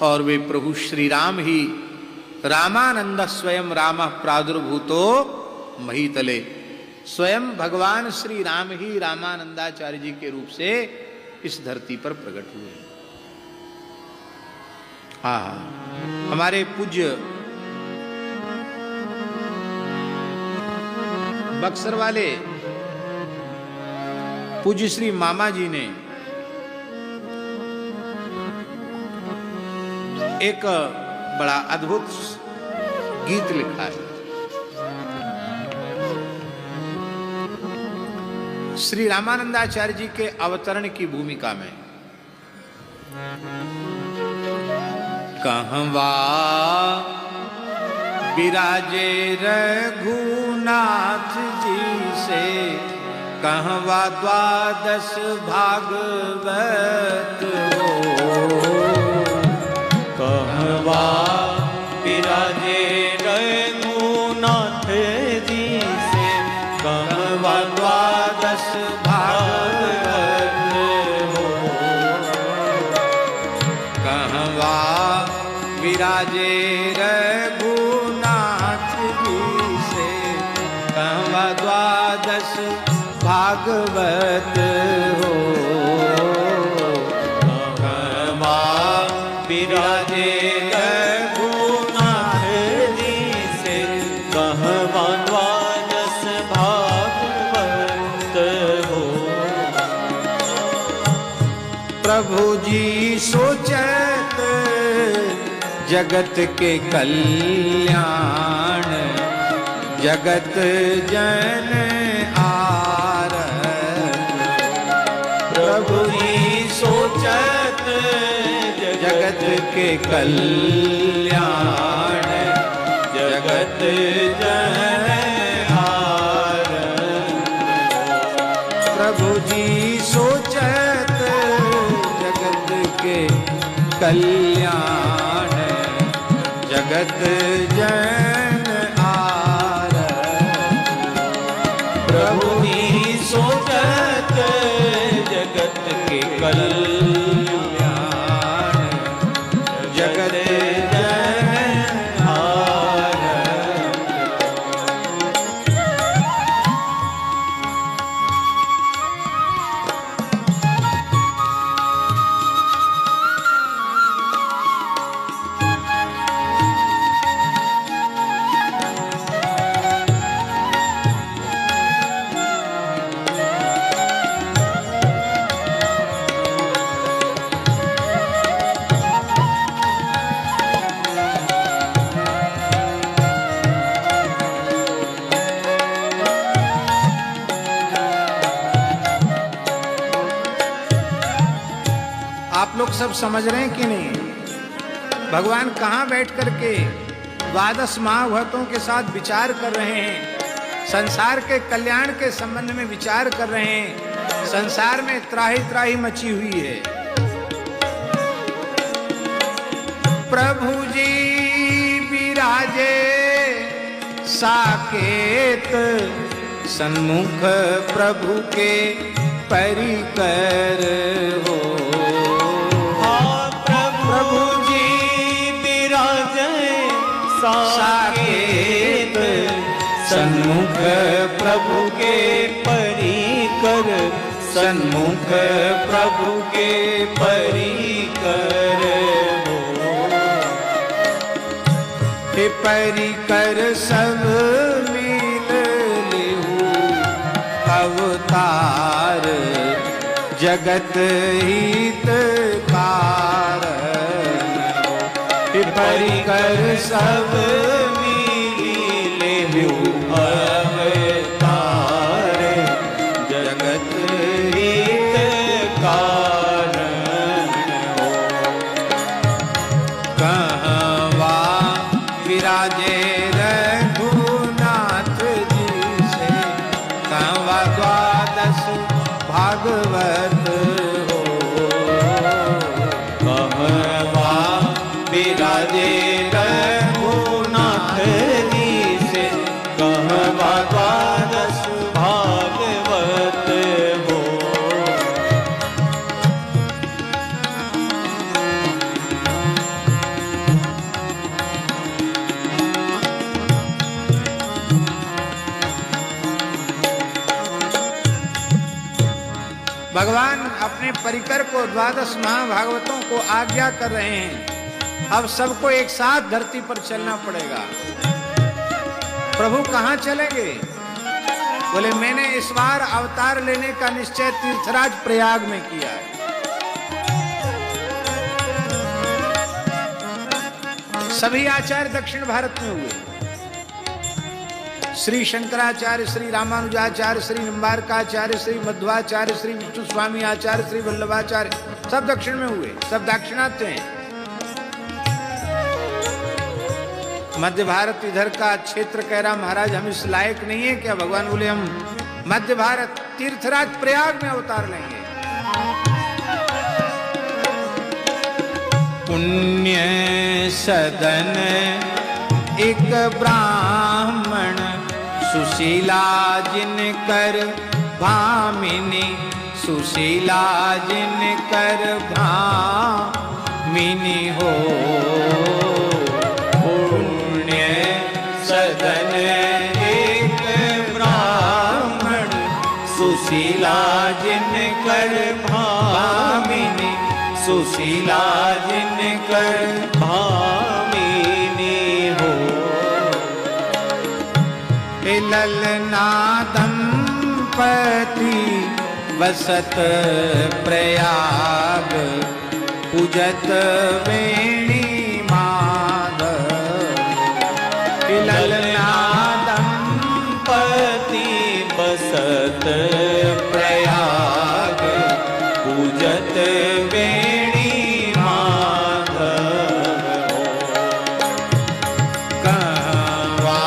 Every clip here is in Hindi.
और वे प्रभु श्री राम ही रामानंद स्वयं राम प्रादुर्भूतो महीतले, स्वयं भगवान श्री राम ही रामानंदाचार्य जी के रूप से इस धरती पर प्रकट हुए। हमारे पूज्य बक्सर वाले पूज्य श्री मामा जी ने एक बड़ा अद्भुत गीत लिखा है। श्री रामानंदाचार्य जी के अवतरण की भूमिका में कहवा विराजे रघुनाथ जी से, कहवा द्वादश भागवत हो, कहवा विराजे रघुनाथ जी से, कहवा द्वादश भागवत हो, कहवा विराजे रघुनाथ जी से, कहवा द्वादश भागवत हो, कहवा विराजे रघुनाथ जी से, कहवा द्वादश भागवत हो। प्रभु जी सोचत जगत के कल्याण, जगत जन प्रभु जी सोचत जगत के कल्याण, जगत जन प्रभु जी सोचत जगत के कल्याण, जगत जन प्रभु जी सोचत जगत के कल्याण, जगत आप लोग सब समझ रहे हैं कि नहीं? भगवान कहाँ बैठ करके द्वादश महाभक्तों के साथ विचार कर रहे हैं, संसार के कल्याण के संबंध में विचार कर रहे हैं। संसार में त्राही त्राही मची हुई है। प्रभु जी विराजे साकेत, सन्मुख प्रभु के परिकर हो। प्रभु जी विराजे साकेत, सन्मुख प्रभु के परिकर, सन्मुख प्रभु के परिकर हो। हे परिकर सब मिल लेहु अवतार, जगत हितकार। परिकर सब मिले अवतार, जगत हितकार हो। कहवा विराजे रघुनाथ जी से, कहवा द्वादश भागवत हो। कहवा विराजे रघुनाथ जी से, कहवा द्वादश भागवत हो। भगवान अपने परिकर को 12 महाभागवतों को आज्ञा कर रहे हैं। अब सबको एक साथ धरती पर चलना पड़ेगा। प्रभु कहां चलेंगे? बोले मैंने इस बार अवतार लेने का निश्चय तीर्थराज प्रयाग में किया है। सभी आचार्य दक्षिण भारत में हुए। श्री शंकराचार्य, श्री रामानुजाचार्य, श्री निम्बारकाचार्य, श्री मध्वाचार्य, श्री विष्णु स्वामी आचार्य, श्री वल्लभाचार्य, सब दक्षिण में हुए, सब दाक्षिणात्य हैं। मध्य भारत इधर का क्षेत्र कह रहा महाराज हम इस लायक नहीं है क्या? भगवान बोले हम मध्य भारत तीर्थराज प्रयाग में अवतार लेंगे। पुण्य सदन एक ब्राह्मण सुशीला जिनकर भामिनी, सुशीला जिनकर भामिनी हो। पुण्य सदन एक ब्राह्मण सुशीला जिनकर भामिनी, सुशीला जिनकर भामिनी हो। ललना दंपति वसत प्रयाग, पूजत वेणी माधव। ललना दंपति बसत प्रयाग, पूजत वेणी माधव। कहवा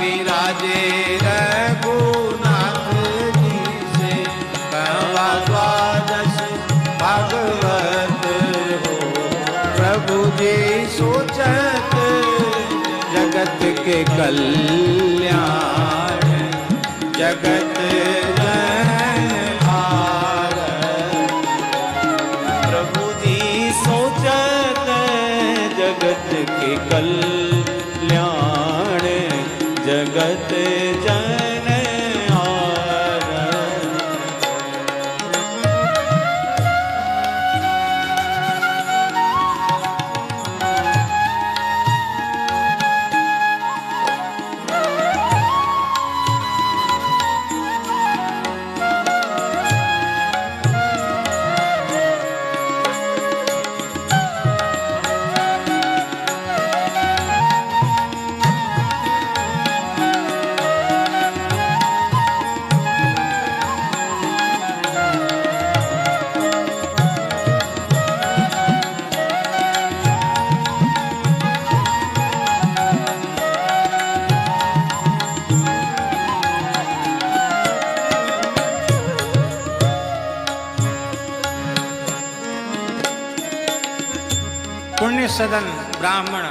विराजे रघुनाथ जी से, कहवा 12 भागवत हो। प्रभु जी सोचत जगत के कल्याण, जगत जनहार। प्रभु जी सोचत जगत के कल्याण, जगत जनहार। पुण्य सदन ब्राह्मण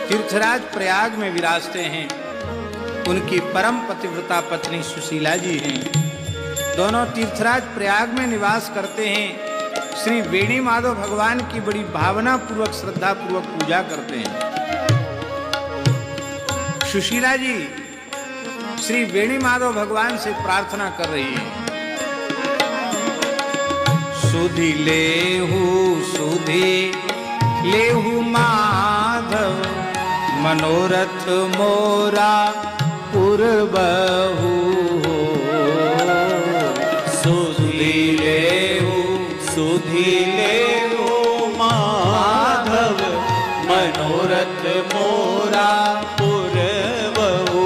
तीर्थराज प्रयाग में विराजते हैं। उनकी परम पतिव्रता पत्नी सुशीला जी हैं। दोनों तीर्थराज प्रयाग में निवास करते हैं। श्री वेणी माधव भगवान की बड़ी भावना पूर्वक, श्रद्धा पूर्वक पूजा करते हैं। सुशीला जी श्री वेणी माधव भगवान से प्रार्थना कर रही है। सुधि लेहु, सुधि लेहु माधव, मनोरथ मोरा पुरबहु हो। सुधि लेहु, सुधि लेहु माधव, मनोरथ मोरा पुरबहु,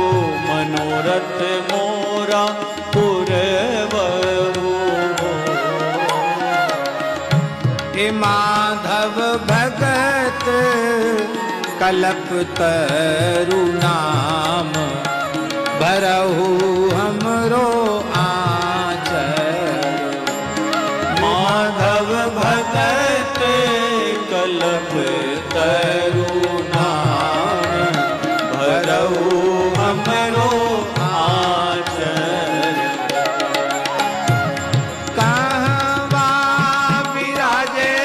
मनोरथ मोरा पुरबहु। हे माधव भगत कलप तरु नाम, भरहु हमरो आचर। माधव भगत कलप तरु नाम, भरहु हमरो आचर। कहवा विराजे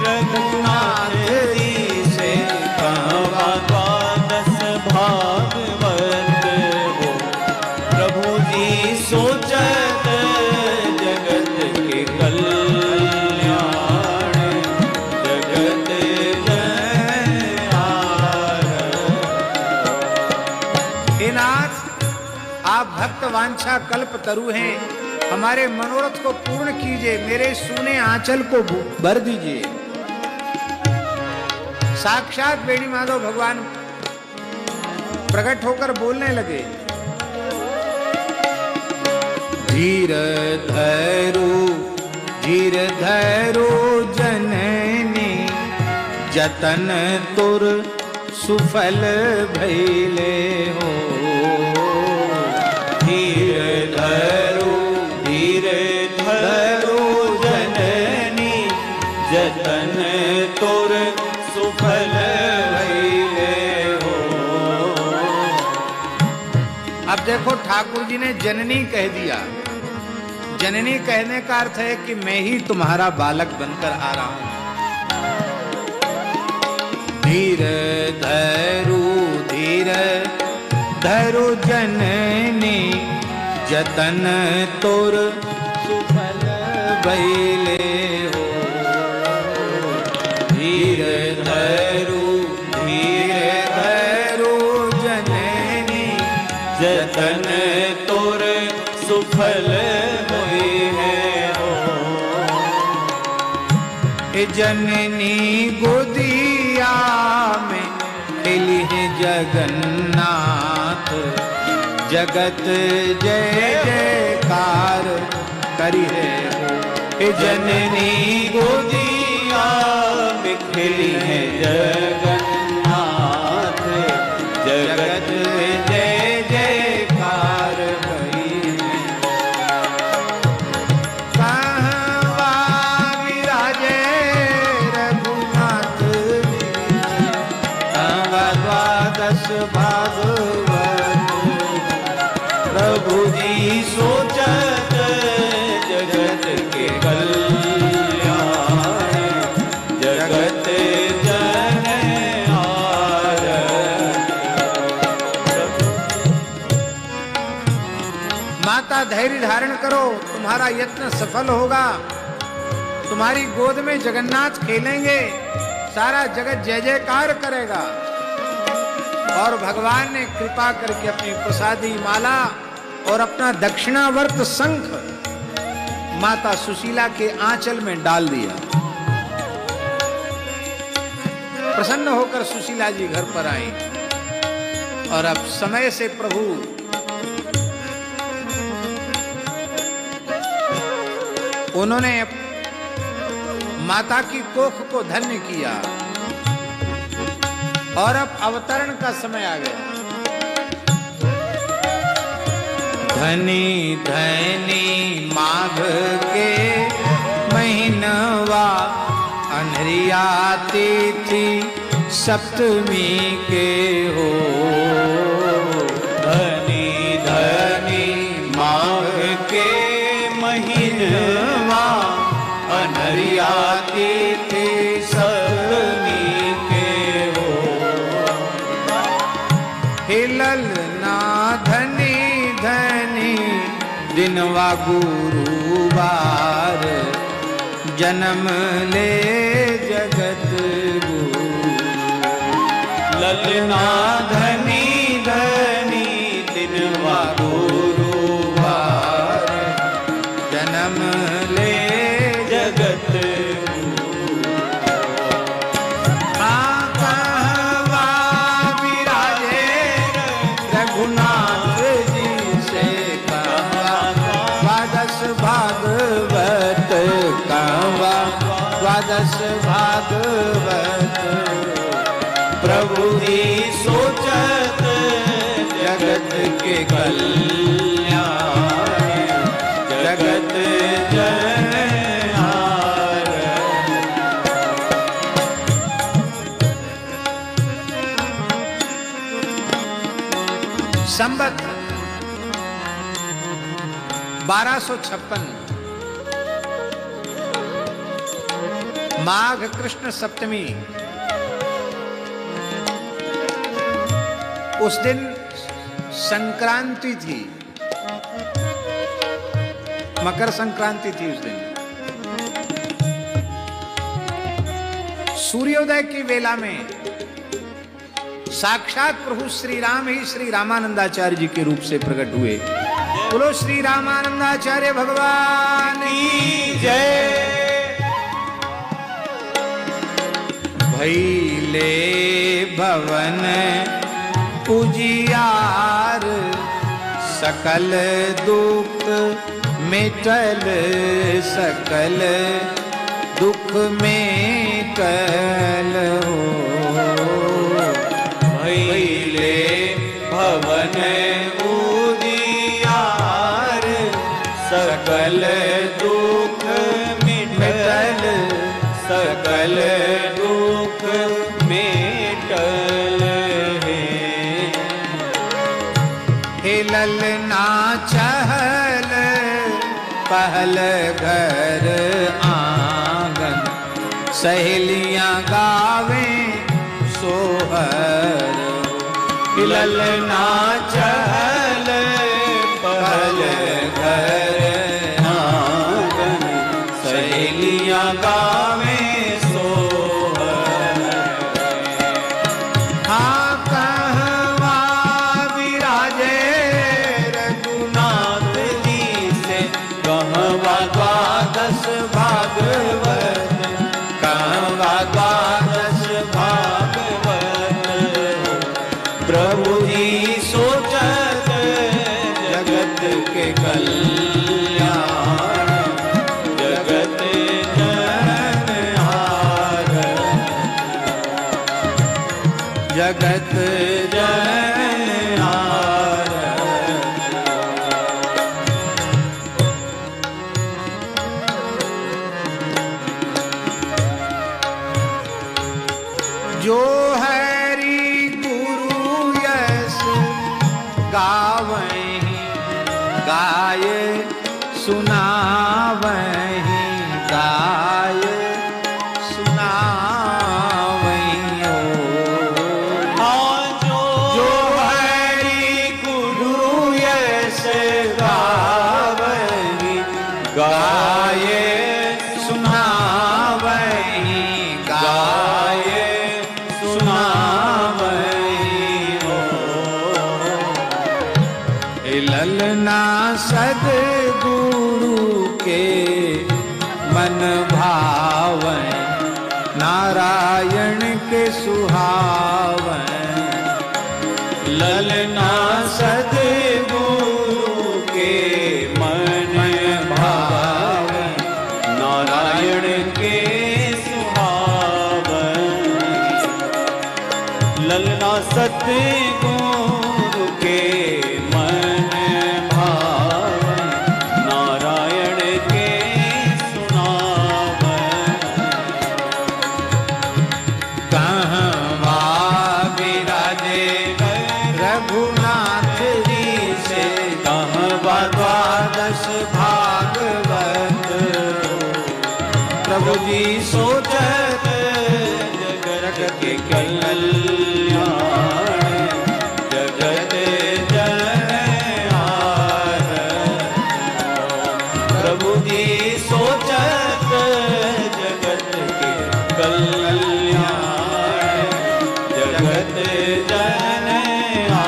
रघुनाथ जी से, कहवा 12 भागवत हो। प्रभु जी सोचत जगत वांछा कल्प तरु हैं, हमारे मनोरथ को पूर्ण कीजिए, मेरे सूने आंचल को भर दीजिए। साक्षात बेणी माधव भगवान प्रकट होकर बोलने लगे, धीर धैरो जननी, जतन तुर सुफल भैले हो। धीर धरो जननी, जतन तुर सुफल भैले हो। अब देखो ठाकुर जी ने जननी कह दिया। जननी कहने का अर्थ है कि मैं ही तुम्हारा बालक बनकर आ रहा हूं। धीर धैरो जननी, जतन तोर सुफल भैले हो। धीर धैरो जननी, जतन तोर सुफल जननी गोदिया में खेली है जगन्नाथ, जगत जय जयकार करी है हो। जननी गोदिया में खेली है जगन्नाथ, जगत जय जयकार करी है। भागवत प्रभु जी सोचत जगत के कल्याण, जगत जनहार। माता धैर्य धारण करो, तुम्हारा यत्न सफल होगा। तुम्हारी गोद में जगन्नाथ खेलेंगे, सारा जगत जय जयकार करेगा। और भगवान ने कृपा करके अपनी प्रसादी माला और अपना दक्षिणावर्त शंख माता सुशीला के आंचल में डाल दिया। प्रसन्न होकर सुशीला जी घर पर आई और अब समय से प्रभु उन्होंने माता की कोख को धन्य किया और अब अवतरण का समय आ गया। धनी धनी माघ के महीनवा, अनहरिया तिथि सप्तमी के हो। धनी धनी माघ के महीनवा, अनहरिया तिथि सप्तमी के हो। ललना धनी धनी दिनवा गुरुवार, जन्म ले जगत गुरु। ललना धनी धनी दिनवा गुरुवार, जन्म ले जगत द्वादश भागवत। प्रभु जी सोचत जगत के कल्याण, जगत जनहार। संवत 1256 माघ कृष्ण सप्तमी, उस दिन संक्रांति थी, मकर संक्रांति थी। उस दिन सूर्योदय की वेला में साक्षात प्रभु श्री राम ही श्री रामानंदाचार्य जी के रूप से प्रकट हुए बोलो श्री रामानंदाचार्य भगवान की जय। भैले भवन उजियार सकल दुख मिटल सकल दुख मिटल हो। भैले भवन उजियार सकल दुख मिटल सकल दुख मिटल हे ललना चहल पहल घर आंगन सहेलियां गावे सोहर। ललना चहल पहल घर आंगन सहेलियां गावे सोहर। हाँ कहवा विराजे रघुनाथ जी से कहवा द्वादश भागवत कहवा द्वादश भागवत। प्रभु जी सोचत जगत के कल्याण जगत जनहार जगत जनहार। जो हरि गुरु यस गावहीं गाय सुनावहीं गाय सुनावहीं हो। जो हरि गुरु यश गावहि गाय सुनावहीं गाय सुनावहि हो। ललना सदगुरु के मन भावै नारायण के सुहावै। ललना सद्गुरु के मन भावै नारायण के सुहावै। ललना सद्गुरु के मन भावै नारायण के सुनावै। कहवा विराजे रघुनाथ जी से कहवा द्वादश भागवत। प्रभु जी सोचत जगत के कल्याण जगत जनहार। प्रभु जी सोचत जगत के कल्याण जगत जनहार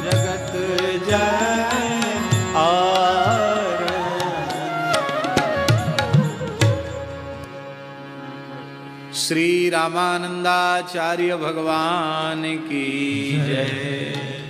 जगत जनहार। श्री रामानंदाचार्य भगवान की जय।